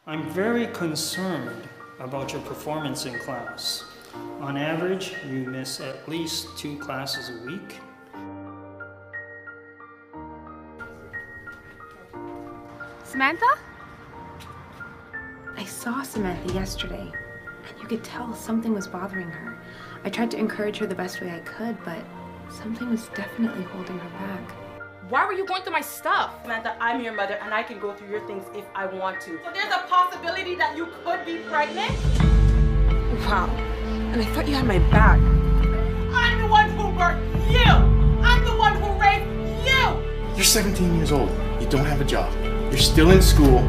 I'm very concerned about your performance in class. On average, you miss at least 2 classes a week. Samantha? I saw Samantha yesterday, and you could tell something was bothering her. I tried to encourage her the best way I could, but something was definitely holding her back. Why were you going through my stuff? Samantha, I'm your mother and I can go through your things if I want to. So there's a possibility that you could be pregnant? Wow, and I thought you had my back. I'm the one who birthed you! I'm the one who raised you! You're 17 years old. You don't have a job. You're still in school.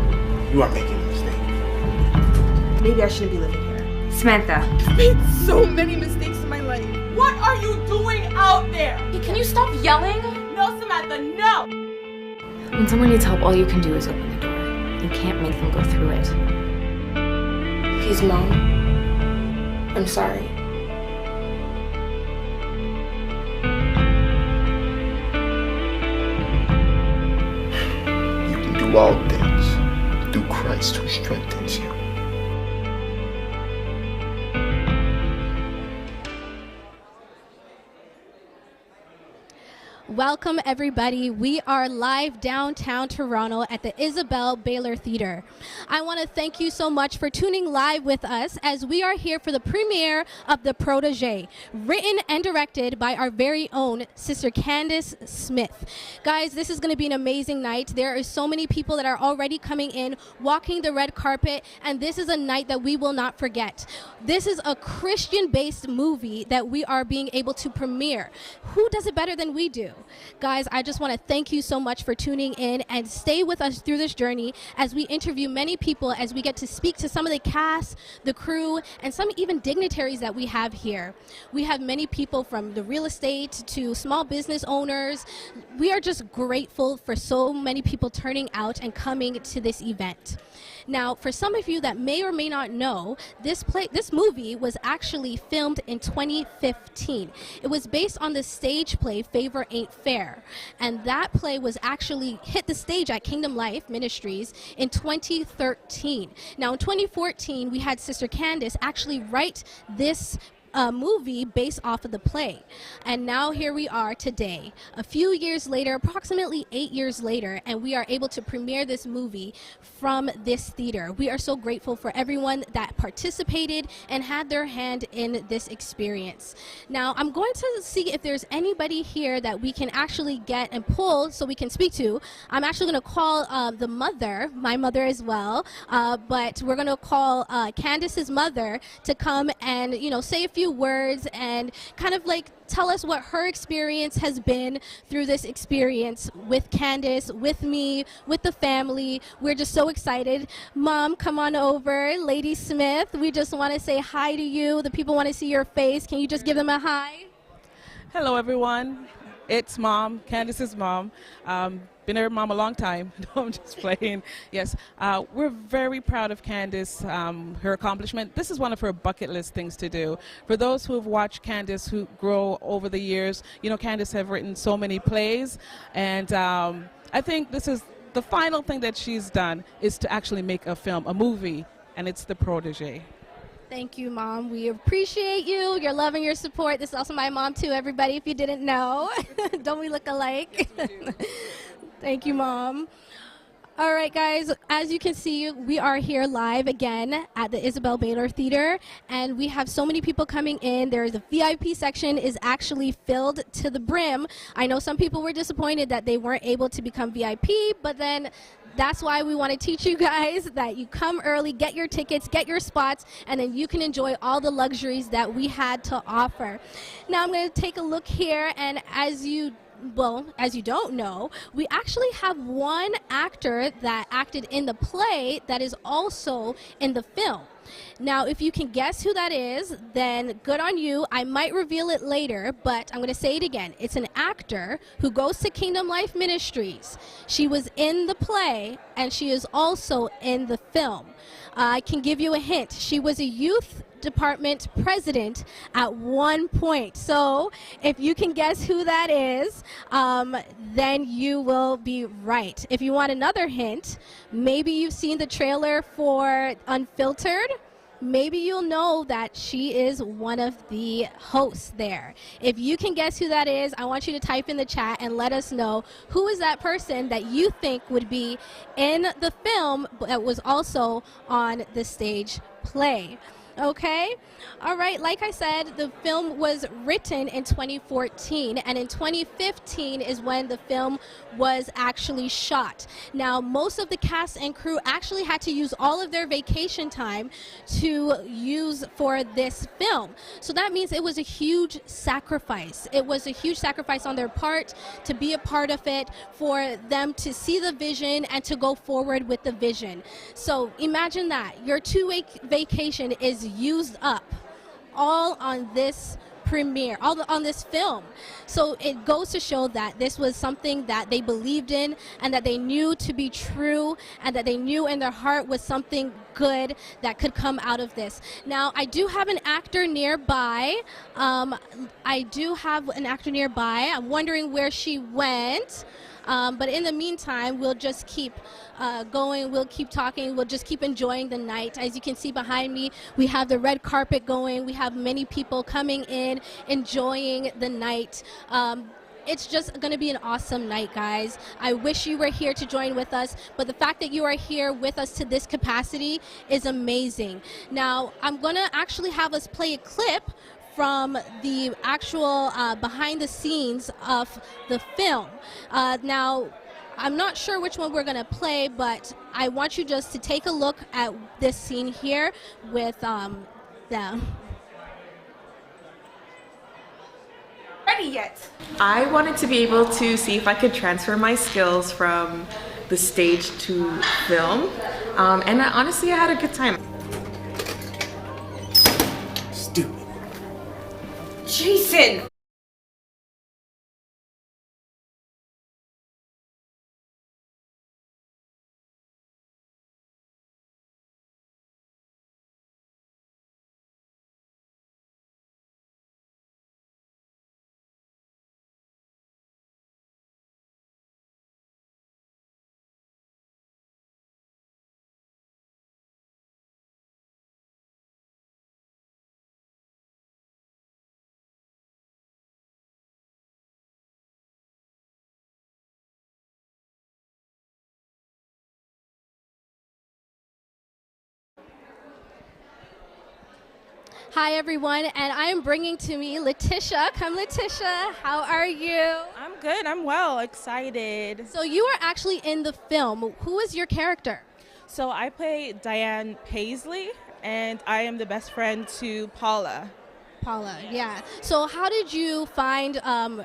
You are making a mistake. Maybe I shouldn't be living here. Samantha. I've made so many mistakes in my life. What are you doing out there? Hey, can you stop yelling? No, Samantha, no! When someone needs help, all you can do is open the door. You can't make them go through it. Please, Mom. I'm sorry. You can do all things through Christ who strengthens you. Welcome everybody. We are live downtown Toronto at the Isabel Baylor Theatre. I want to thank you so much for tuning live with us as we are here for the premiere of The Protégé, written and directed by our very own Sister Candace Smith. Guys, this is going to be an amazing night. There are so many people that are already coming in, walking the red carpet, and this is a night that we will not forget. This is a Christian-based movie that we are being able to premiere. Who does it better than we do? Guys, I just want to thank you so much for tuning in and stay with us through this journey as we interview many people, as we get to speak to some of the cast, the crew, and some even dignitaries that we have here. We have many people from the real estate to small business owners. We are just grateful for so many people turning out and coming to this event. Now, for some of you that may or may not know, this movie was actually filmed in 2015. It was based on the stage play Favor Ain't Fair, and that play was actually hit the stage at Kingdom Life Ministries in 2013. Now, in 2014, we had Sister Candace actually write this movie based off of the play. And now here we are today, a few years later, approximately 8 years later, and we are able to premiere this movie from this theater. We are so grateful for everyone that participated and had their hand in this experience. Now, I'm going to see if there's anybody here that we can actually get and pull so we can speak to. I'm actually going to call the mother, my mother as well, but we're going to call Candace's mother to come and, say a few words and kind of like tell us what her experience has been through this experience with Candace, with me, with the family. We're just so excited. Mom, come on over. Lady Smith, we just want to say hi to you. The people want to see your face. Can you just give them a hi? Hello, everyone. It's Mom, Candace's mom. Been her mom a long time. No, I'm just playing. Yes, we're very proud of Candace, her accomplishment. This is one of her bucket list things to do. For those who have watched Candace who grow over the years, Candace have written so many plays, and I think this is the final thing that she's done is to actually make a film, a movie, and it's The Protégé. Thank you, Mom. We appreciate you, your love and your support. This is also my mom, too, everybody, if you didn't know. Don't we look alike? Yes, we do. Thank you, Mom. All right, guys, as you can see, we are here live again at the Isabel Baylor Theatre, and we have so many people coming in. There's a VIP section is actually filled to the brim. I know some people were disappointed that they weren't able to become VIP, but then that's why we want to teach you guys that you come early, get your tickets, get your spots, and then you can enjoy all the luxuries that we had to offer. Now I'm going to take a look here, and as you don't know, we actually have one actor that acted in the play that is also in the film. Now, if you can guess who that is, then good on you. I might reveal it later, but I'm going to say it again. It's an actor who goes to Kingdom Life Ministries. She was in the play, and she is also in the film. I can give you a hint. She was a youth department president at one point. So if you can guess who that is, then you will be right. If you want another hint, maybe you've seen the trailer for Unfiltered. Maybe you'll know that she is one of the hosts there. If you can guess who that is, I want you to type in the chat and let us know who is that person that you think would be in the film that was also on the stage play. Okay? All right, like I said, the film was written in 2014, and in 2015 is when the film was actually shot. Now, most of the cast and crew actually had to use all of their vacation time to use for this film. So that means it was a huge sacrifice. It was a huge sacrifice on their part to be a part of it, for them to see the vision and to go forward with the vision. So imagine that. Your 2-week vacation is used up all on this premiere, all on this film. So it goes to show that this was something that they believed in and that they knew to be true, and that they knew in their heart was something good that could come out of this. Now, I do have an actor nearby. I'm wondering where she went. But in the meantime, we'll just keep going, we'll keep talking, we'll just keep enjoying the night. As you can see behind me, we have the red carpet going, we have many people coming in, enjoying the night. It's just going to be an awesome night, guys. I wish you were here to join with us, but the fact that you are here with us to this capacity is amazing. Now, I'm going to actually have us play a clip from the actual behind the scenes of the film. Now, I'm not sure which one we're going to play, but I want you just to take a look at this scene here with them. Ready yet? I wanted to be able to see if I could transfer my skills from the stage to film, and honestly, I had a good time. Stupid. Jason! Hi, everyone, and I am bringing to me Letitia. Come, Letitia. How are you? I'm good. I'm well. Excited. So you are actually in the film. Who is your character? So I play Diane Paisley, and I am the best friend to Paula. Paula, yeah. So how did you find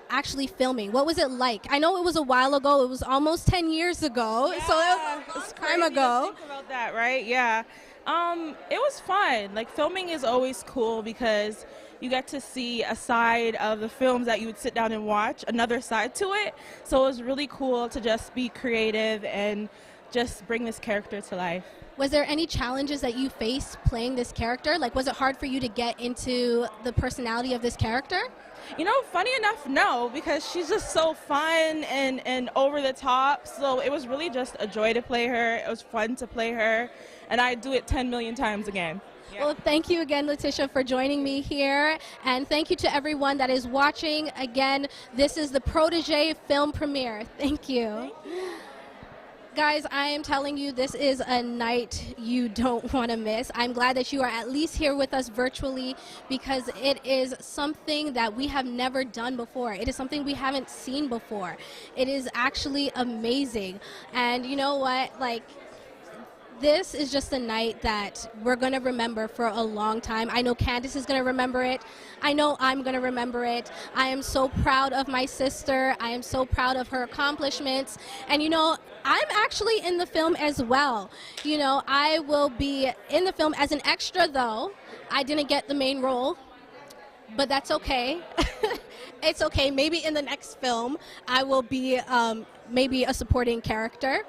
actually filming? What was it like? I know it was a while ago. It was almost 10 years ago. Yeah, So it was a long time ago. Think about that, right? Yeah. It was fun. Like, filming is always cool because you get to see a side of the films that you would sit down and watch, another side to it. So it was really cool to just be creative and just bring this character to life. Was there any challenges that you faced playing this character? Like, was it hard for you to get into the personality of this character? You know, funny enough, no, because she's just so fun and over the top. So it was really just a joy to play her. It was fun to play her, and I'd do it 10 million times again. Yeah. Well, thank you again, Letitia, for joining me here. And thank you to everyone that is watching. Again, this is the Protégé film premiere. Thank you. Guys, I am telling you, this is a night you don't want to miss. I'm glad that you are at least here with us virtually, because it is something that we have never done before. It is something we haven't seen before. It is actually amazing. And you know what? Like, this is just a night that we're going to remember for a long time. I know Candace is going to remember it. I know I'm going to remember it. I am so proud of my sister. I am so proud of her accomplishments. And you know, I'm actually in the film as well. You know, I will be in the film as an extra though. I didn't get the main role, but that's okay. It's okay. Maybe in the next film I will be maybe a supporting character.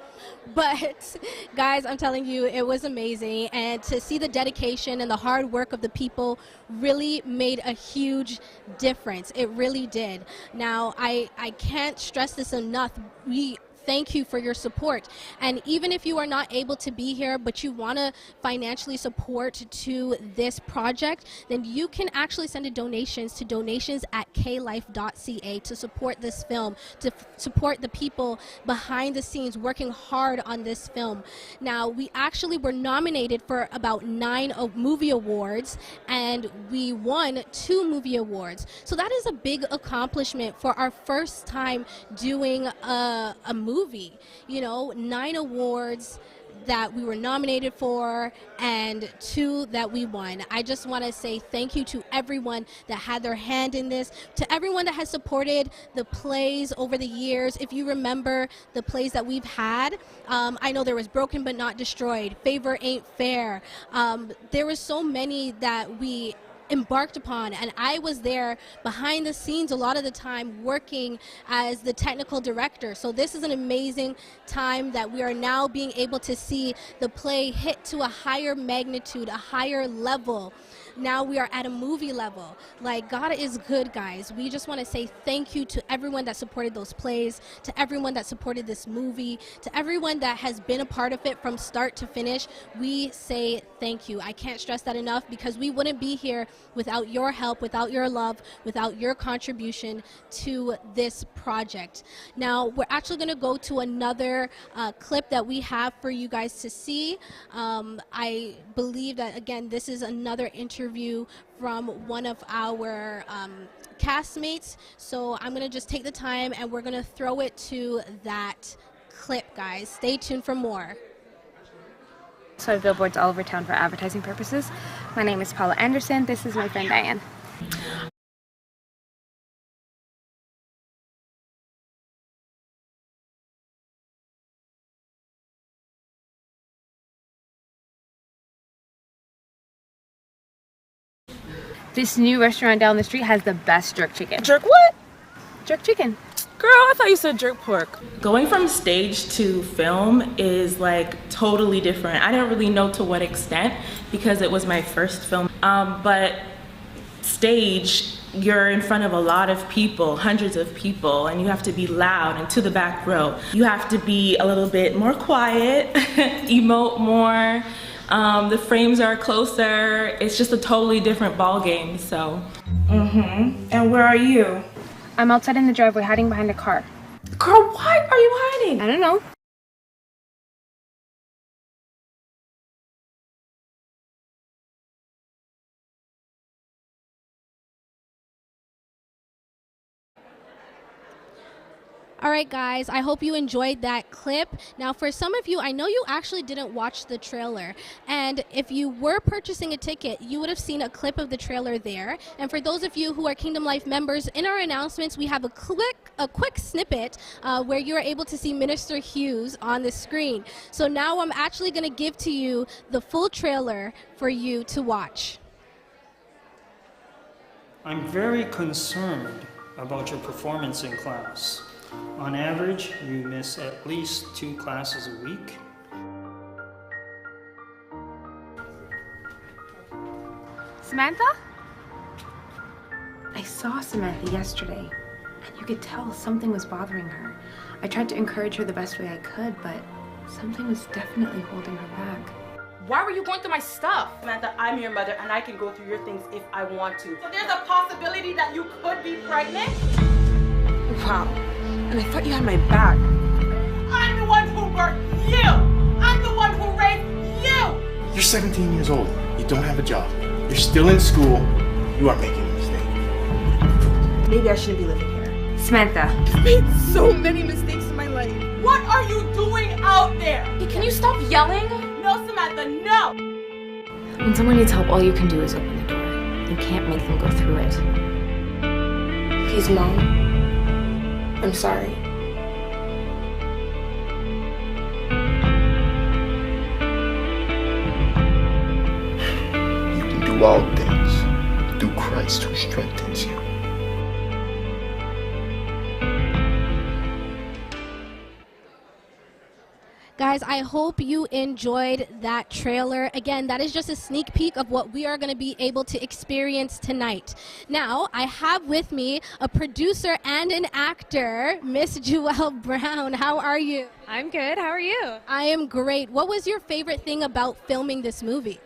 But guys, I'm telling you, it was amazing. And to see the dedication and the hard work of the people really made a huge difference. It really did. Now, I can't stress this enough. We thank you for your support. And even if you are not able to be here, but you want to financially support to this project, then you can actually send donations to donations@klife.ca to support this film, to support the people behind the scenes working hard on this film. Now, we actually were nominated for about 9 movie awards, and we won 2 movie awards. So that is a big accomplishment for our first time doing a movie. You know, 9 awards that we were nominated for and 2 that we won. I just want to say thank you to everyone that had their hand in this, to everyone that has supported the plays over the years. If you remember the plays that we've had, I know there was Broken But Not Destroyed, Favor Ain't Fair. There were so many that we embarked upon, and I was there behind the scenes a lot of the time working as the technical director. So this is an amazing time that we are now being able to see the play hit to a higher magnitude, a higher level. Now we are at a movie level. Like, God is good, guys. We just want to say thank you to everyone that supported those plays, to everyone that supported this movie, to everyone that has been a part of it from start to finish. We say thank you. I can't stress that enough, because we wouldn't be here without your help, without your love, without your contribution to this project. Now, we're actually going to go to another clip that we have for you guys to see. I believe that, again, this is another interview from one of our castmates. So I'm going to just take the time and we're going to throw it to that clip, guys. Stay tuned for more. So I have billboards all over town for advertising purposes. My name is Paula Anderson. This is my friend Diane. This new restaurant down the street has the best jerk chicken. Jerk what? Jerk chicken. Girl, I thought you said jerk pork. Going from stage to film is like totally different. I didn't really know to what extent because it was my first film. But stage, you're in front of a lot of people, hundreds of people, and you have to be loud and to the back row. You have to be a little bit more quiet, emote more. The frames are closer. It's just a totally different ball game, so. And where are you? I'm outside in the driveway hiding behind a car. Girl, why are you hiding? I don't know. All right, guys, I hope you enjoyed that clip. Now, for some of you, I know you actually didn't watch the trailer. And if you were purchasing a ticket, you would have seen a clip of the trailer there. And for those of you who are Kingdom Life members, in our announcements, we have a quick snippet where you're able to see Minister Hughes on the screen. So now I'm actually going to give to you the full trailer for you to watch. I'm very concerned about your performance in class. On average, you miss at least 2 classes a week. Samantha? I saw Samantha yesterday, and you could tell something was bothering her. I tried to encourage her the best way I could, but something was definitely holding her back. Why were you going through my stuff? Samantha, I'm your mother and I can go through your things if I want to. So there's a possibility that you could be pregnant? Wow, and I thought you had my back. I'm the one who birthed you! I'm the one who raised you! You're 17 years old. You don't have a job. You're still in school. You are making a mistake. Maybe I shouldn't be living here. Samantha. I've made so many mistakes in my life. What are you doing out there? Hey, can you stop yelling? No, Samantha. at the no. When someone needs help, all you can do is open the door. You can't make them go through it. Please, Mom. I'm sorry. You can do all things through Christ who strengthens you. Guys, I hope you enjoyed that trailer. Again, that is just a sneak peek of what we are going to be able to experience tonight. Now, I have with me a producer and an actor, Miss Jewel Brown. How are you? I'm good. How are you? I am great. What was your favorite thing about filming this movie?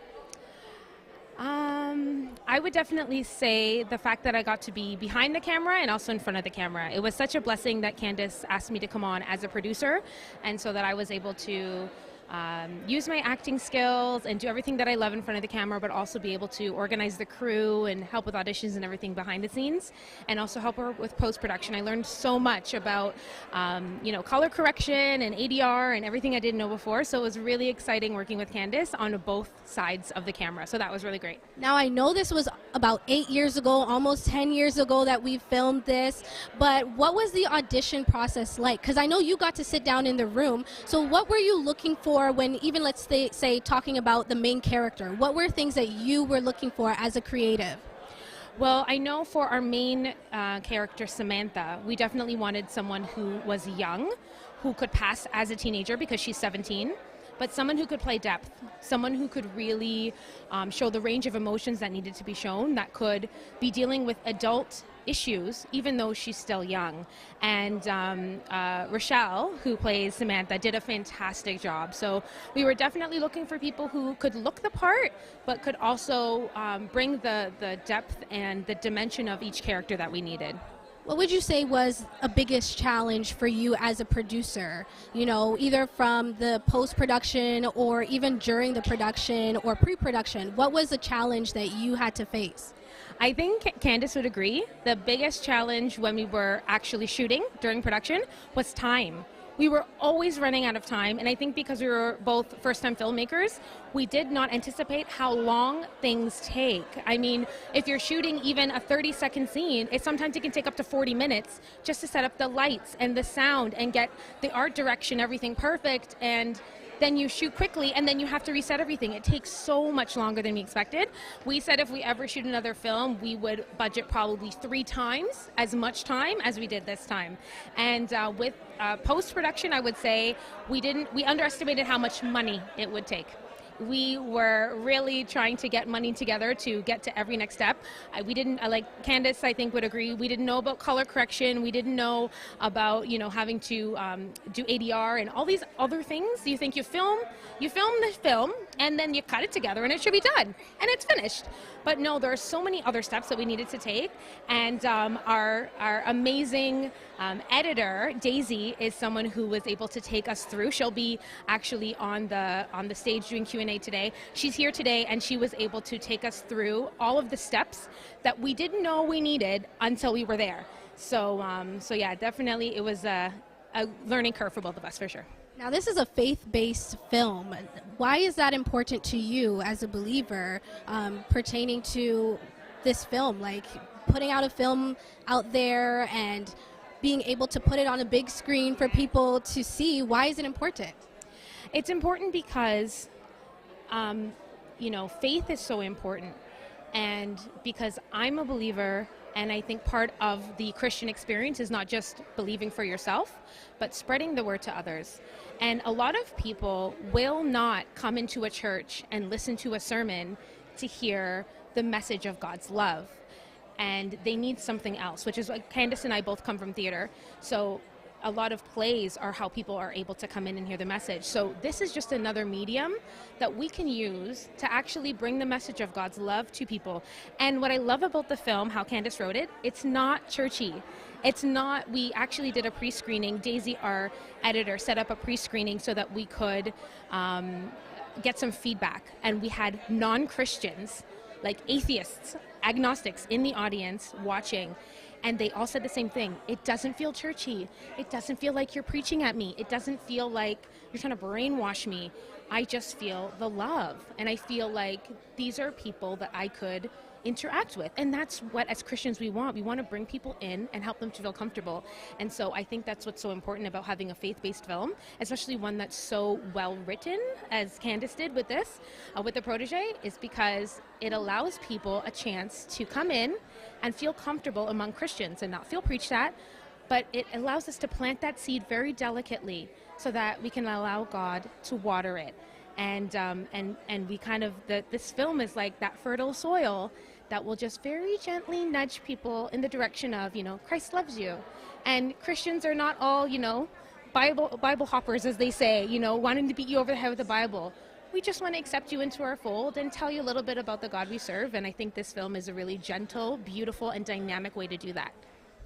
I would definitely say the fact that I got to be behind the camera and also in front of the camera. It was such a blessing that Candace asked me to come on as a producer, and so that I was able to use my acting skills and do everything that I love in front of the camera, but also be able to organize the crew and help with auditions and everything behind the scenes, and also help her with post-production. I learned so much about color correction and ADR and everything I didn't know before, so it was really exciting working with Candace on both sides of the camera, so that was really great. Now, I know this was about 8 years ago, almost 10 years ago that we filmed this, but what was the audition process like? Because I know you got to sit down in the room, so what were you looking for when, even let's say talking about the main character, what were things that you were looking for as a creative? Well, I know for our main character, Samantha, we definitely wanted someone who was young, who could pass as a teenager because she's 17, but someone who could play depth, someone who could really show the range of emotions that needed to be shown, that could be dealing with adult issues, even though she's still young. And Rochelle, who plays Samantha, did a fantastic job. So we were definitely looking for people who could look the part, but could also bring the depth and the dimension of each character that we needed. What would you say was a biggest challenge for you as a producer? You know, either from the post-production or even during the production or pre-production. What was the challenge that you had to face? I think Candace would agree. The biggest challenge when we were actually shooting during production was time. We were always running out of time, and I think because we were both first-time filmmakers, we did not anticipate how long things take. I mean, if you're shooting even a 30-second scene, sometimes it can take up to 40 minutes just to set up the lights and the sound and get the art direction, everything perfect, and then you shoot quickly, and then you have to reset everything. It takes so much longer than we expected. We said if we ever shoot another film, we would budget probably 3 times as much time as we did this time. And with post-production, I would say we underestimated how much money it would take. We were really trying to get money together to get to every next step. We didn't, like Candace, I think, would agree, we didn't know about color correction. We didn't know about, having to do ADR and all these other things. You think you film the film, and then you cut it together, and it should be done, and it's finished. But no, there are so many other steps that we needed to take, and our amazing editor, Daisy, is someone who was able to take us through. She'll be actually on the stage doing Q&A today. She's here today, and she was able to take us through all of the steps that we didn't know we needed until we were there. So yeah, definitely it was a learning curve for both of us, for sure. Now, this is a faith-based film. Why is that important to you as a believer pertaining to this film? Like, putting out a film out there and being able to put it on a big screen for people to see, why is it important? It's important because, faith is so important. And because I'm a believer, and I think part of the Christian experience is not just believing for yourself, but spreading the word to others. And a lot of people will not come into a church and listen to a sermon to hear the message of God's love. And they need something else, which is like Candace and I both come from theater. So a lot of plays are how people are able to come in and hear the message. So this is just another medium that we can use to actually bring the message of God's love to people. And what I love about the film, how Candace wrote it, it's not churchy. It's not, we actually did a pre-screening. Daisy, our editor, set up a pre-screening so that we could get some feedback. And we had non-Christians, like atheists, agnostics in the audience watching. And they all said the same thing. It doesn't feel churchy. It doesn't feel like you're preaching at me. It doesn't feel like you're trying to brainwash me. I just feel the love. And I feel like these are people that I could interact with. And that's what, as Christians, we want. We want to bring people in and help them to feel comfortable. And so I think that's what's so important about having a faith-based film, especially one that's so well written, as Candace did with this, with the Protégé, is because it allows people a chance to come in and feel comfortable among Christians and not feel preached at, but it allows us to plant that seed very delicately so that we can allow God to water it. And we kind of, this film is like that fertile soil that will just very gently nudge people in the direction of, Christ loves you. And Christians are not all, Bible hoppers, as they say, wanting to beat you over the head with the Bible. We just want to accept you into our fold and tell you a little bit about the God we serve. And I think this film is a really gentle, beautiful, and dynamic way to do that.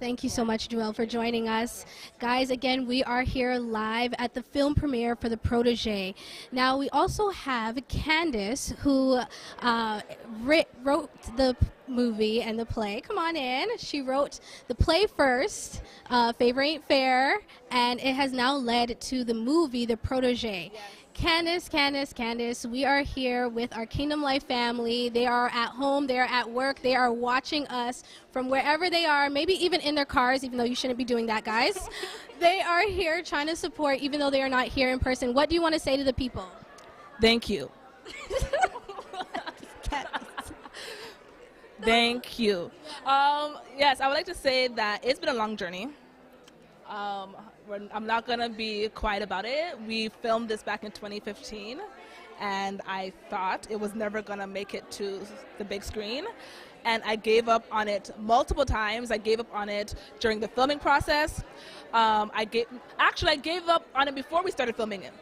Thank you so much, Joelle, for joining us. Guys, again, we are here live at the film premiere for The Protégé. Now, we also have Candace, who wrote the movie and the play. Come on in. She wrote the play first, Favor Ain't Fair, and it has now led to the movie, The Protégé. Yes. Candace, we are here with our Kingdom Life family. They are at home, they are at work, they are watching us from wherever they are, maybe even in their cars, even though you shouldn't be doing that, guys. They are here trying to support, even though they are not here in person. What do you want to say to the people? Thank you. Thank you. Yes, I would like to say that it's been a long journey. I'm not going to be quiet about it. We filmed this back in 2015, and I thought it was never going to make it to the big screen. And I gave up on it multiple times. I gave up on it during the filming process. I gave up on it before we started filming it.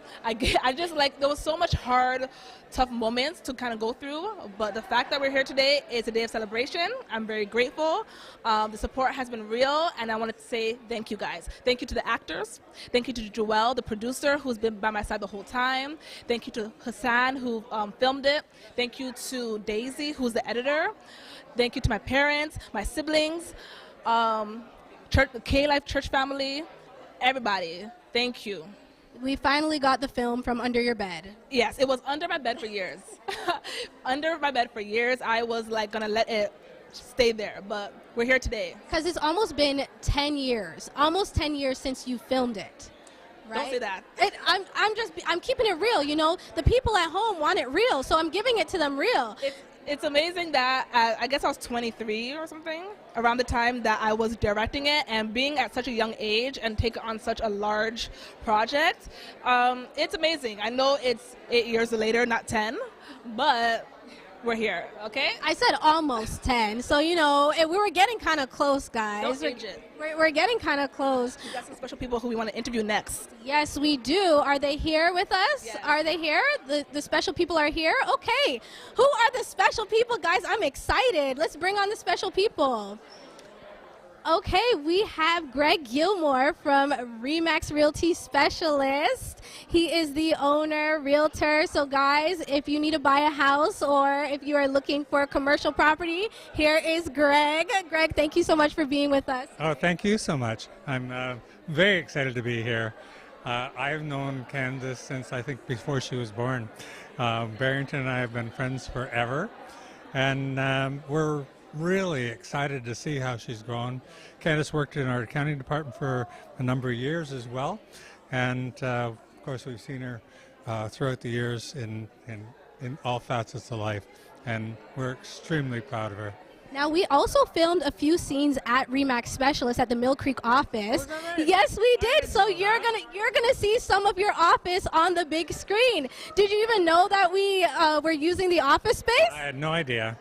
There was so much hard, tough moments to kind of go through. But the fact that we're here today is a day of celebration. I'm very grateful. The support has been real, and I wanted to say thank you, guys. Thank you to the actors. Thank you to Joelle, the producer, who's been by my side the whole time. Thank you to Hassan, who filmed it. Thank you to Daisy, who's the editor. Thank you to my parents, my siblings, the K-Life church family, everybody. Thank you. We finally got the film from under your bed. Yes, it was under my bed for years. Under my bed for years. I was like gonna let it stay there, but we're here today. Because it's almost been 10 years, almost 10 years since you filmed it. Right? Don't say that. I'm keeping it real, The people at home want it real, so I'm giving it to them real. It's amazing that I guess I was 23 or something around the time that I was directing it, and being at such a young age and take on such a large project. It's amazing. I know it's 8 years later, not 10, but we're here, okay? I said almost 10, so we were getting kind of close, guys. Don't age it. We're getting kind of close. We've got some special people who we want to interview next. Yes, we do. Are they here with us? Yes. Are they here? The special people are here? Okay. Who are the special people, guys? I'm excited. Let's bring on the special people. Okay, we have Greg Gilmore from Remax Realty Specialist. He is the owner, realtor. So guys, if you need to buy a house or if you are looking for a commercial property, here is Greg. Greg, thank you so much for being with us. Oh, thank you so much. I'm very excited to be here. I've known Candace since I think before she was born. Barrington and I have been friends forever, and we're really excited to see how she's grown. Candace worked in our accounting department for a number of years as well, and of course we've seen her throughout the years in all facets of life, and we're extremely proud of her. Now, we also filmed a few scenes at Remax Specialist at the Mill Creek office. Right? Yes, we did. So you're gonna see some of your office on the big screen. Did you even know that we were using the office space? I had no idea.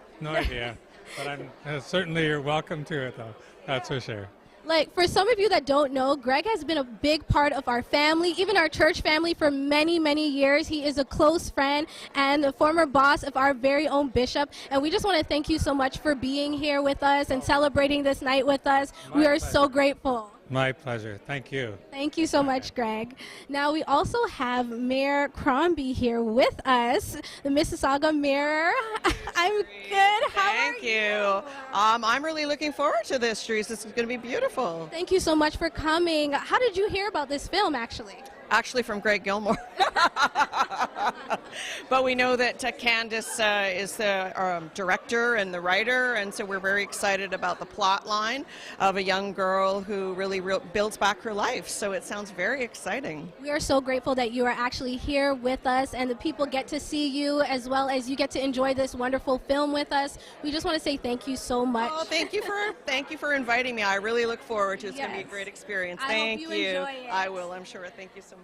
But certainly you're welcome to it, though. That's for sure. Like, for some of you that don't know, Greg has been a big part of our family, even our church family, for many, many years. He is a close friend and the former boss of our very own bishop. And we just want to thank you so much for being here with us and celebrating this night with us. We are so grateful. My pleasure. Thank you. Thank you so much, Greg. Now we also have Mayor Crombie here with us, the Mississauga Mayor. I'm good. How are you? Thank you. I'm really looking forward to this, Therese. This is going to be beautiful. Thank you so much for coming. How did you hear about this film, actually? Actually, from Greg Gilmore. But we know that Candace is the director and the writer, and so we're very excited about the plot line of a young girl who really builds back her life. So it sounds very exciting. We are so grateful that you are actually here with us and the people get to see you as well as you get to enjoy this wonderful film with us. We just want to say thank you so much. Oh, thank you for inviting me. I really look forward to it. It's going to be a great experience. Thank hope you enjoy it. I will, I'm sure. Thank you so much.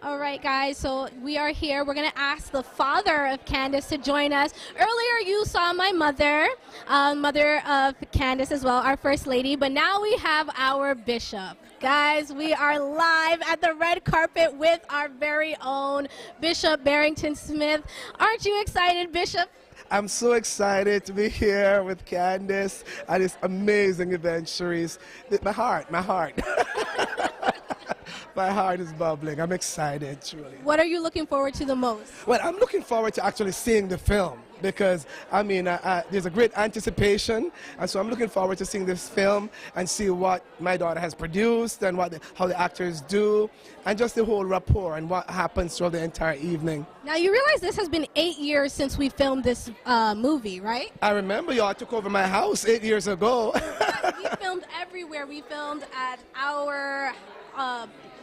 All right, guys, so we are here. We're going to ask the father of Candace to join us. Earlier, you saw my mother, mother of Candace as well, our First Lady, but now we have our bishop. Guys, we are live at the red carpet with our very own Bishop Barrington Smith. Aren't you excited, Bishop? I'm so excited to be here with Candace at this amazing event, Therese. My heart. My heart is bubbling. I'm excited, truly. What are you looking forward to the most? Well, I'm looking forward to actually seeing the film because, I mean, there's a great anticipation, and so I'm looking forward to seeing this film and see what my daughter has produced and how the actors do, and just the whole rapport and what happens throughout the entire evening. Now, you realize this has been 8 years since we filmed this movie, right? I remember y'all took over my house 8 years ago. We filmed everywhere. We filmed at our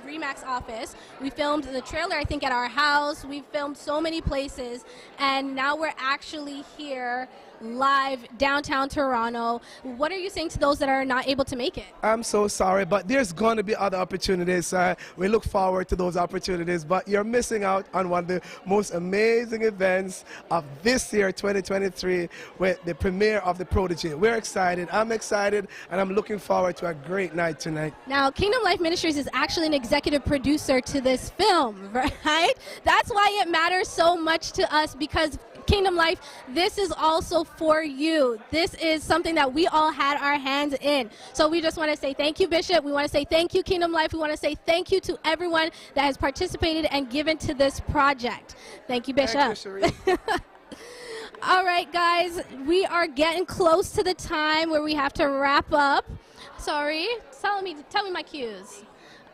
Remax office. We filmed the trailer, I think, at our house. We filmed so many places, and now we're actually here live downtown Toronto. What are you saying to those that are not able to make it? I'm so sorry, but there's going to be other opportunities. We look forward to those opportunities, but you're missing out on one of the most amazing events of this year, 2023, with the premiere of the Protégé. We're excited. I'm excited, and I'm looking forward to a great night tonight. Now, Kingdom Life Ministries is actually an executive producer to this film, right? That's why it matters so much to us, because Kingdom Life, this is also for you. This is something that we all had our hands in. So we just want to say thank you, Bishop. We want to say thank you, Kingdom Life. We want to say thank you to everyone that has participated and given to this project. Thank you, Bishop. Thank you, All right, guys, we are getting close to the time where we have to wrap up. Sorry, tell me my cues.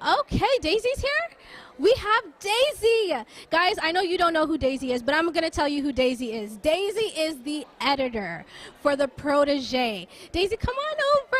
Okay, Daisy's here? We have Daisy. Guys, I know you don't know who Daisy is, but I'm going to tell you who Daisy is. Daisy is the editor for the Protégé. Daisy, come on over.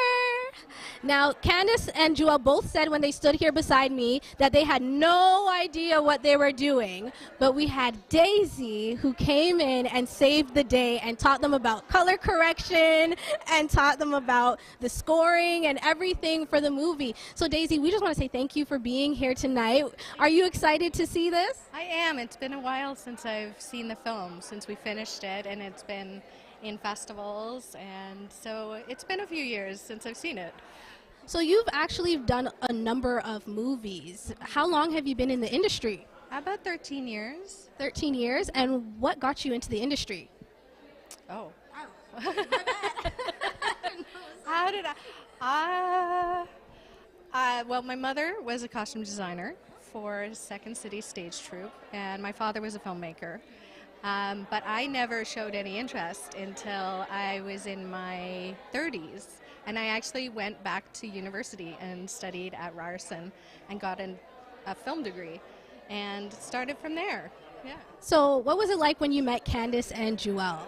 Now, Candace and Joelle both said when they stood here beside me that they had no idea what they were doing, but we had Daisy who came in and saved the day and taught them about color correction and taught them about the scoring and everything for the movie. So, Daisy, we just want to say thank you for being here tonight. Are you excited to see this? I am. It's been a while since I've seen the film, since we finished it, and it's been in festivals, and so it's been a few years since I've seen it. So you've actually done a number of movies. How long have you been in the industry? About 13 years. 13 years, and what got you into the industry? Oh. How did I? Well, my mother was a costume designer for Second City Stage Troupe, and my father was a filmmaker. But I never showed any interest until I was in my 30s, and I actually went back to university and studied at Ryerson and got a film degree and started from there. Yeah. So what was it like when you met Candace and Joelle?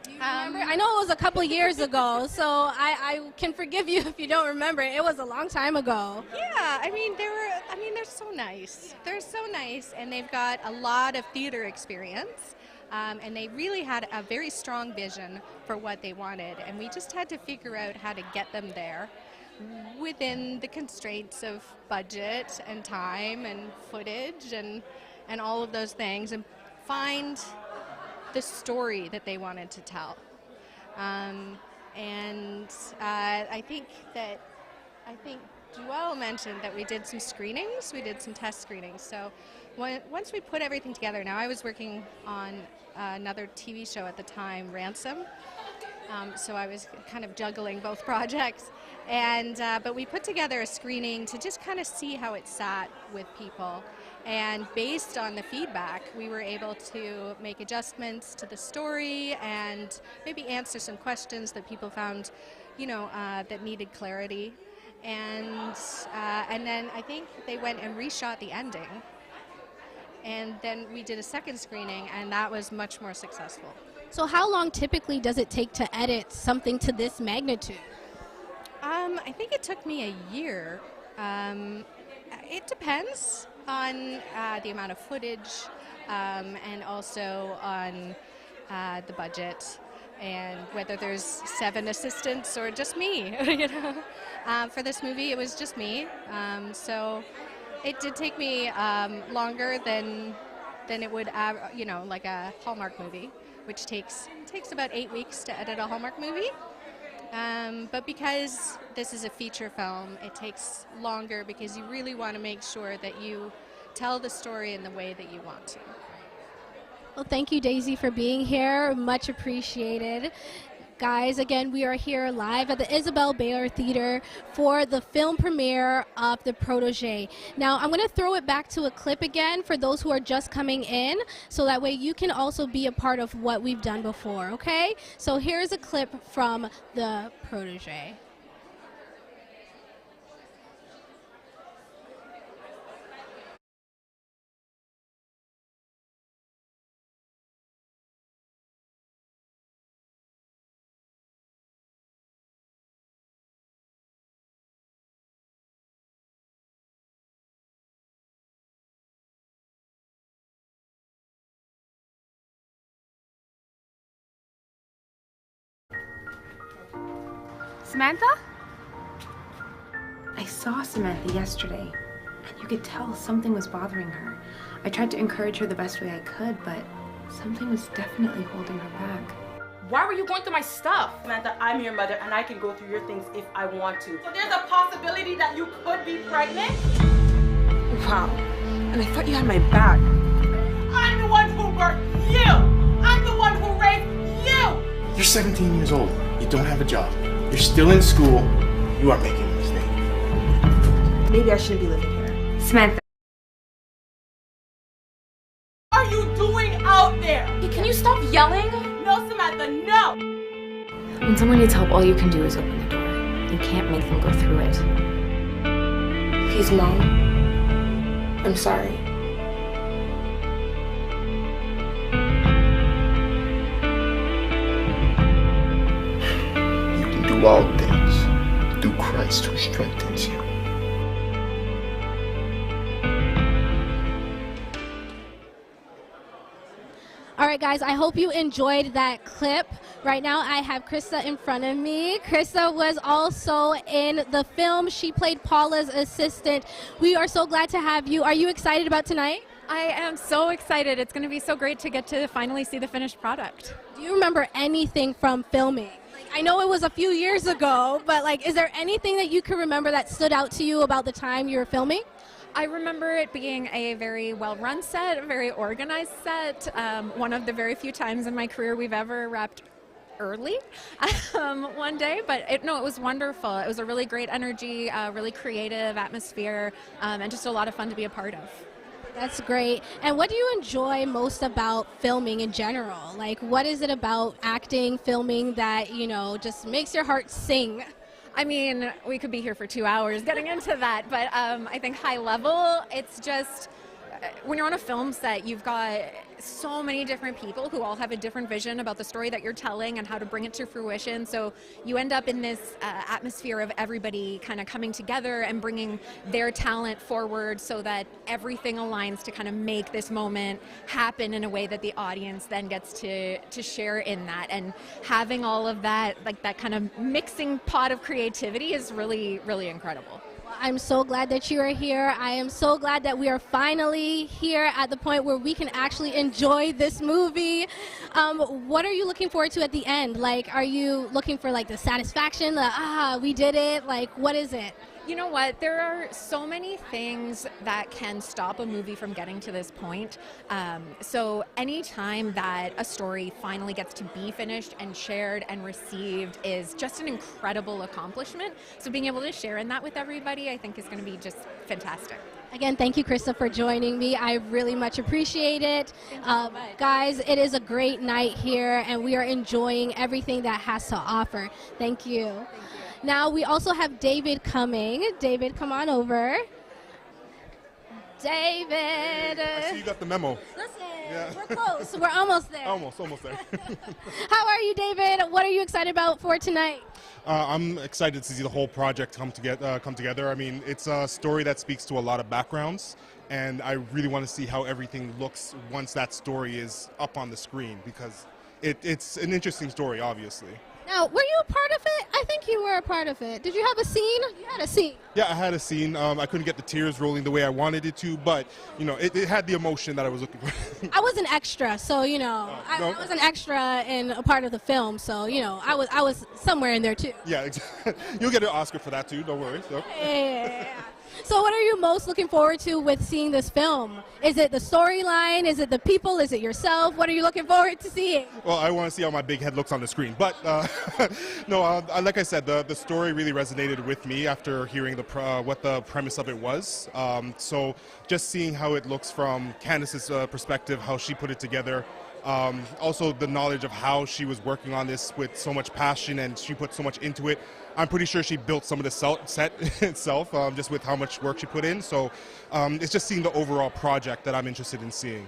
Remember? I know it was a couple years ago, so I can forgive you if you don't remember. It was a long time ago. Yeah, I mean, they're so nice. They're so nice, and they've got a lot of theater experience, and they really had a very strong vision for what they wanted, and we just had to figure out how to get them there within the constraints of budget and time and footage and all of those things, and find the story that they wanted to tell. I think Joelle mentioned that we did some screenings, we did some test screenings. So once we put everything together, now I was working on another TV show at the time, Ransom, So I was kind of juggling both projects. And but we put together a screening to just kind of see how it sat with people. And based on the feedback, we were able to make adjustments to the story and maybe answer some questions that people found, that needed clarity. And then I think they went and reshot the ending. And then we did a second screening, and that was much more successful. So how long typically does it take to edit something to this magnitude? I think it took me a year. It depends on the amount of footage and also on the budget and whether there's 7 assistants or just me. For this movie, it was just me. So it did take me longer than it would, like a Hallmark movie, which takes about 8 weeks to edit a Hallmark movie. But because this is a feature film, it takes longer because you really want to make sure that you tell the story in the way that you want to. Well, thank you, Daisy, for being here. Much appreciated. Guys, again, we are here live at the Isabel Baylor Theater for the film premiere of The Protégé. Now, I'm going to throw it back to a clip again for those who are just coming in, so that way you can also be a part of what we've done before, okay? So here's a clip from The Protégé. Samantha? I saw Samantha yesterday, and you could tell something was bothering her. I tried to encourage her the best way I could, but something was definitely holding her back. Why were you going through my stuff? Samantha, I'm your mother and I can go through your things if I want to. So there's a possibility that you could be pregnant? Wow, and I thought you had my back. I'm the one who birthed you! I'm the one who raised you! You're 17 years old. You don't have a job. You're still in school. You are making a mistake. Maybe I shouldn't be living here. Samantha. What are you doing out there? Can you stop yelling? No, Samantha, no! When someone needs help, all you can do is open the door. You can't make them go through it. Please, Mom. I'm sorry. You can do all things through Christ who strengthens you. All right, guys, I hope you enjoyed that clip. Right now, I have Krista in front of me. Krista was also in the film. She played Paula's assistant. We are so glad to have you. Are you excited about tonight? I am so excited. It's going to be so great to get to finally see the finished product. Do you remember anything from filming? I know it was a few years ago, but is there anything that you can remember that stood out to you about the time you were filming? I remember it being a very well-run set, a very organized set. One of the very few times in my career we've ever wrapped early one day, but it was wonderful. It was a really great energy, really creative atmosphere, and just a lot of fun to be a part of. That's great. And what do you enjoy most about filming in general? What is it about acting, filming that, just makes your heart sing? I mean, we could be here for 2 hours getting into that, but I think high level, it's just, when you're on a film set, you've got so many different people who all have a different vision about the story that you're telling and how to bring it to fruition. So you end up in this atmosphere of everybody kind of coming together and bringing their talent forward so that everything aligns to kind of make this moment happen in a way that the audience then gets to share in that. And having all of that, that kind of mixing pot of creativity is really, really incredible. I'm so glad that you are here. I am so glad that we are finally here at the point where we can actually enjoy this movie. What are you looking forward to at the end? Are you looking for the satisfaction, we did it? What is it? You know what? There are so many things that can stop a movie from getting to this point. So anytime that a story finally gets to be finished and shared and received is just an incredible accomplishment. So being able to share in that with everybody, I think is going to be just fantastic. Again, thank you, Krista, for joining me. I really much appreciate it. Guys, it is a great night here, and we are enjoying everything that has to offer. Thank you. Now, we also have David coming. David, come on over. David. I see you got the memo. Listen, we're close. We're almost there. Almost there. How are you, David? What are you excited about for tonight? I'm excited to see the whole project come together. I mean, it's a story that speaks to a lot of backgrounds, and I really want to see how everything looks once that story is up on the screen, because it's an interesting story, obviously. Now, were you a part of it? I think you were a part of it. Did you have a scene? You had a scene. Yeah, I had a scene. I couldn't get the tears rolling the way I wanted it to, but, you know, it had the emotion that I was looking for. I was an extra, so, you know, I was an extra in a part of the film, so, you know, I was somewhere in there, too. Yeah, you'll get an Oscar for that, too. Don't worry. So. Yeah. So what are you most looking forward to with seeing this film? Is it the storyline? Is it the people? Is it yourself? What are you looking forward to seeing? Well, I want to see how my big head looks on the screen. But, no, like I said, the story really resonated with me after hearing what the premise of it was. So just seeing how it looks from Candace's perspective, how she put it together. Also the knowledge of how she was working on this with so much passion, and she put so much into it. I'm pretty sure she built some of the set itself, just with how much work she put in. So it's just seeing the overall project that I'm interested in seeing.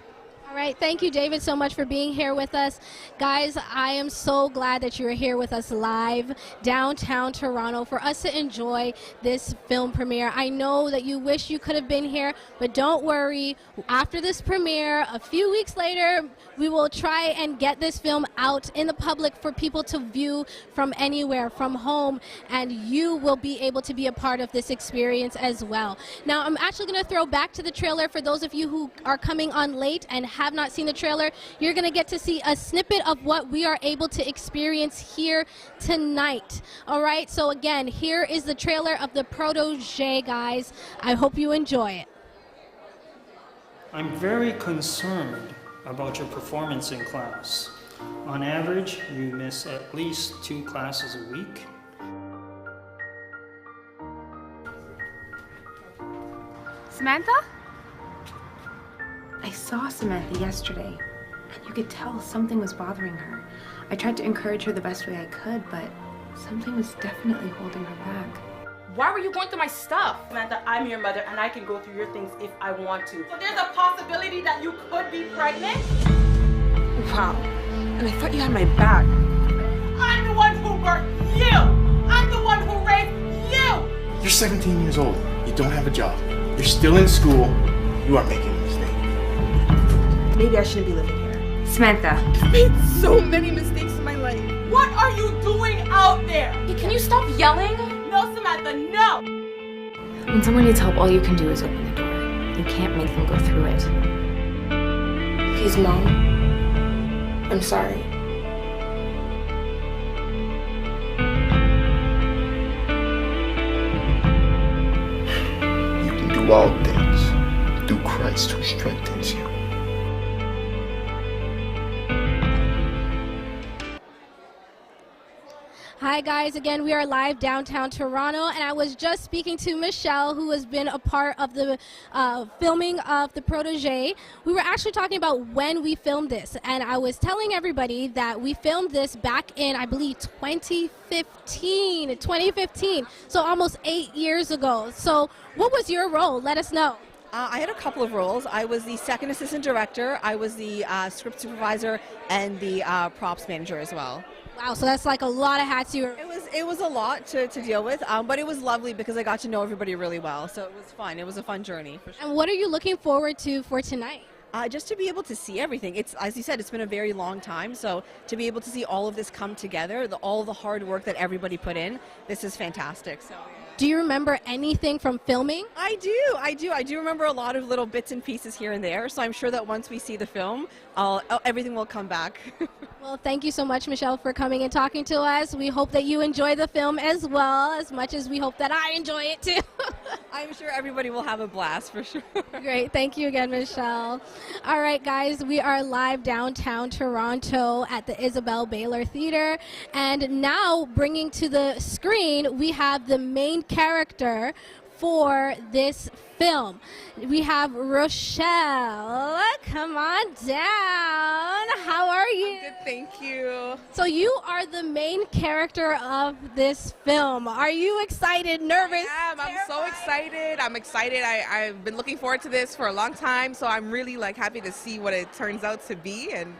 All right, thank you, David, so much for being here with us. Guys, I am so glad that you're here with us live downtown Toronto for us to enjoy this film premiere. I know that you wish you could have been here, but don't worry. After this premiere, a few weeks later, we will try and get this film out in the public for people to view from anywhere, from home, and you will be able to be a part of this experience as well. Now, I'm actually going to throw back to the trailer for those of you who are coming on late and have not seen the trailer. You're going to get to see a snippet of what we are able to experience here tonight. All right, so again, here is the trailer of the Protégé, guys. I hope you enjoy it. I'm very concerned about your performance in class. On average, you miss at least 2 classes a week. Samantha? I saw Samantha yesterday, and you could tell something was bothering her. I tried to encourage her the best way I could, but something was definitely holding her back. Why were you going through my stuff? Samantha, I'm your mother and I can go through your things if I want to. So there's a possibility that you could be pregnant? Wow, and I thought you had my back. I'm the one who birthed you! I'm the one who raised you! You're 17 years old. You don't have a job. You're still in school. You are making a mistake. Maybe I shouldn't be living here. Samantha, I've made so many mistakes in my life. What are you doing out there? Hey, can you stop yelling? No, Samantha, no! When someone needs help, all you can do is open the door. You can't make them go through it. Please, Mom. I'm sorry. You can do all things through Christ who strengthens you. Hi guys, again we are live downtown Toronto, and I was just speaking to Michelle, who has been a part of the filming of the Protégé. We were actually talking about when we filmed this, and I was telling everybody that we filmed this back in, I believe, 2015, so almost 8 years ago. So what was your role? Let us know. I had a couple of roles. I was the second assistant director, I was the script supervisor, and the props manager as well. Wow, so that's like a lot of hats you were... It was a lot to deal with, but it was lovely because I got to know everybody really well, so it was fun. It was a fun journey. For sure. And what are you looking forward to for tonight? Just to be able to see everything. It's, as you said, it's been a very long time, so to be able to see all of this come together, all the hard work that everybody put in, this is fantastic. So. Do you remember anything from filming? I do remember a lot of little bits and pieces here and there, so I'm sure that once we see the film, everything will come back. Well, thank you so much, Michelle, for coming and talking to us. We hope that you enjoy the film as well, as much as we hope that I enjoy it too. I'm sure everybody will have a blast for sure. Great. Thank you again, Michelle. All right, guys, we are live downtown Toronto at the Isabel Baylor Theatre. And now bringing to the screen, we have the main character for this film. We have Rochelle. Come on down. How are you? Good, thank you. So you are the main character of this film. Are you excited, nervous? I'm so excited. I'm excited. I've been looking forward to this for a long time, so I'm really happy to see what it turns out to be, and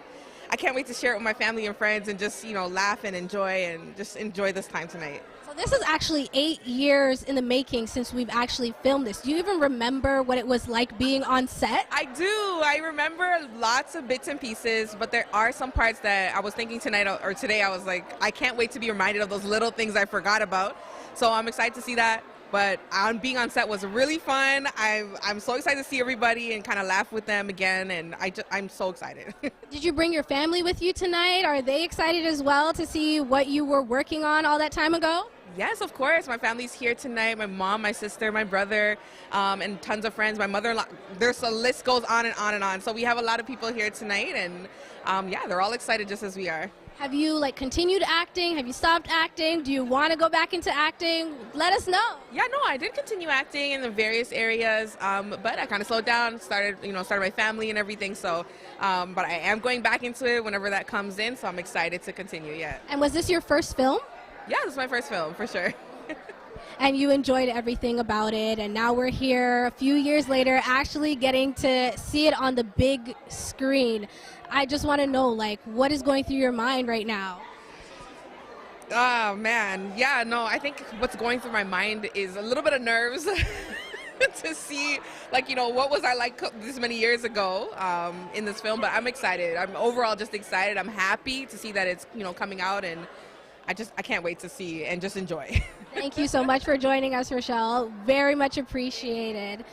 I can't wait to share it with my family and friends and just, laugh and just enjoy this time tonight. So this is actually 8 years in the making since we've actually filmed this. Do you even remember what it was like being on set? I do. I remember lots of bits and pieces, but there are some parts that I was thinking tonight or today, I was like, I can't wait to be reminded of those little things I forgot about. So I'm excited to see that. But being on set was really fun. I'm so excited to see everybody and kind of laugh with them again, and I'm so excited. Did you bring your family with you tonight? Are they excited as well to see what you were working on all that time ago? Yes, of course. My family's here tonight. My mom, my sister, my brother, and tons of friends. My mother-in-law. There's a list goes on and on and on. So we have a lot of people here tonight, and yeah, they're all excited just as we are. Have you continued acting? Have you stopped acting? Do you want to go back into acting? Let us know. Yeah, no, I did continue acting in the various areas, but I kind of slowed down, started my family and everything. So, but I am going back into it whenever that comes in. So I'm excited to continue. Yeah. And was this your first film? Yeah, this is my first film for sure. And you enjoyed everything about it, and now we're here a few years later actually getting to see it on the big screen. I just want to know, what is going through your mind right now? Oh, man. Yeah, no, I think what's going through my mind is a little bit of nerves to see, what was I like this many years ago in this film, but I'm excited. I'm overall just excited. I'm happy to see that it's, coming out, and I can't wait to see and just enjoy. Thank you so much for joining us, Rochelle. Very much appreciated.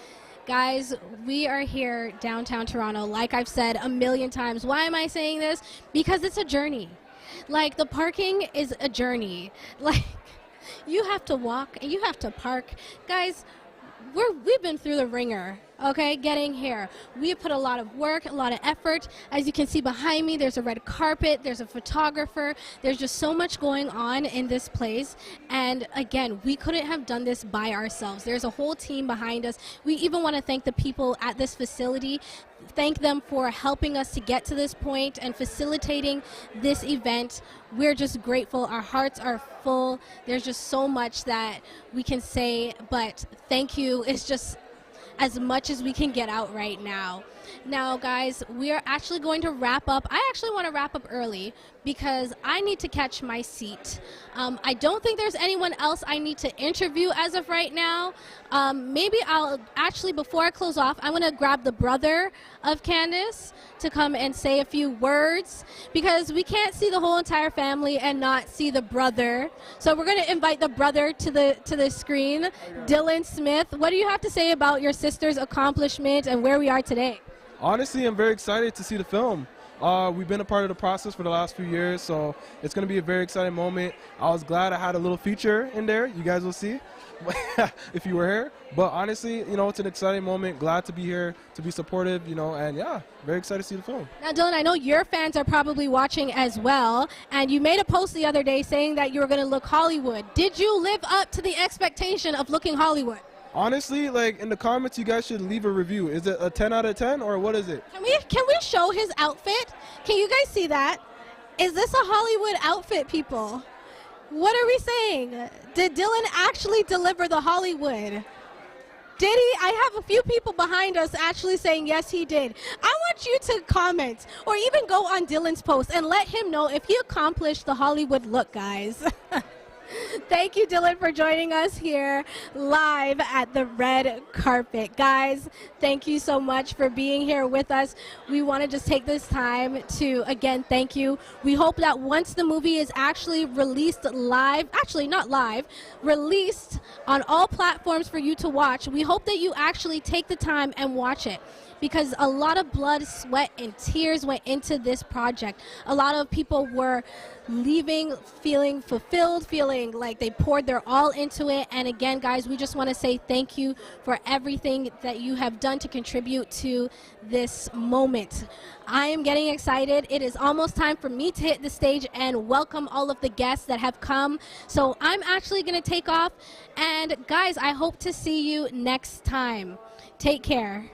Guys, we are here downtown Toronto, like I've said a million times. Why am I saying this? Because it's a journey. The parking is a journey. You have to walk and you have to park. Guys, we've been through the ringer, okay, getting here. We have put a lot of work, a lot of effort. As you can see behind me, there's a red carpet, there's a photographer. There's just so much going on in this place. And again, we couldn't have done this by ourselves. There's a whole team behind us. We even want to thank the people at this facility. Thank them for helping us to get to this point and facilitating this event. We're just grateful. Our hearts are full. There's just so much that we can say, but thank you. It's just as much as we can get out right now. Now, guys, we are actually going to wrap up. I actually want to wrap up early because I need to catch my seat. I don't think there's anyone else I need to interview as of right now. Maybe I'll actually, before I close off, I'm going to grab the brother of Candace to come and say a few words because we can't see the whole entire family and not see the brother. So we're going to invite the brother to the screen. Dylan Smith, what do you have to say about your sister's accomplishment and where we are today? Honestly, I'm very excited to see the film. We've been a part of the process for the last few years, so it's going to be a very exciting moment. I was glad I had a little feature in there. You guys will see if you were here. But honestly, it's an exciting moment. Glad to be here, to be supportive, and yeah, very excited to see the film. Now, Dylan, I know your fans are probably watching as well, and you made a post the other day saying that you were going to look Hollywood. Did you live up to the expectation of looking Hollywood? Honestly, in the comments, you guys should leave a review. Is it a 10 out of 10 or what is it? Can we show his outfit? Can you guys see that? Is this a Hollywood outfit, people? What are we saying? Did Dylan actually deliver the Hollywood? Did he? I have a few people behind us actually saying yes, he did. I want you to comment or even go on Dylan's post and let him know if he accomplished the Hollywood look, guys. Thank you, Dylan, for joining us here live at the red carpet. Guys, thank you so much for being here with us. We want to just take this time to, again, thank you. We hope that once the movie is actually released live, actually not live, released on all platforms for you to watch, we hope that you actually take the time and watch it, because a lot of blood, sweat, and tears went into this project. A lot of people were leaving feeling fulfilled, feeling like they poured their all into it. And again, guys, we just want to say thank you for everything that you have done to contribute to this moment. I am getting excited. It is almost time for me to hit the stage and welcome all of the guests that have come. So I'm actually going to take off. And guys, I hope to see you next time. Take care.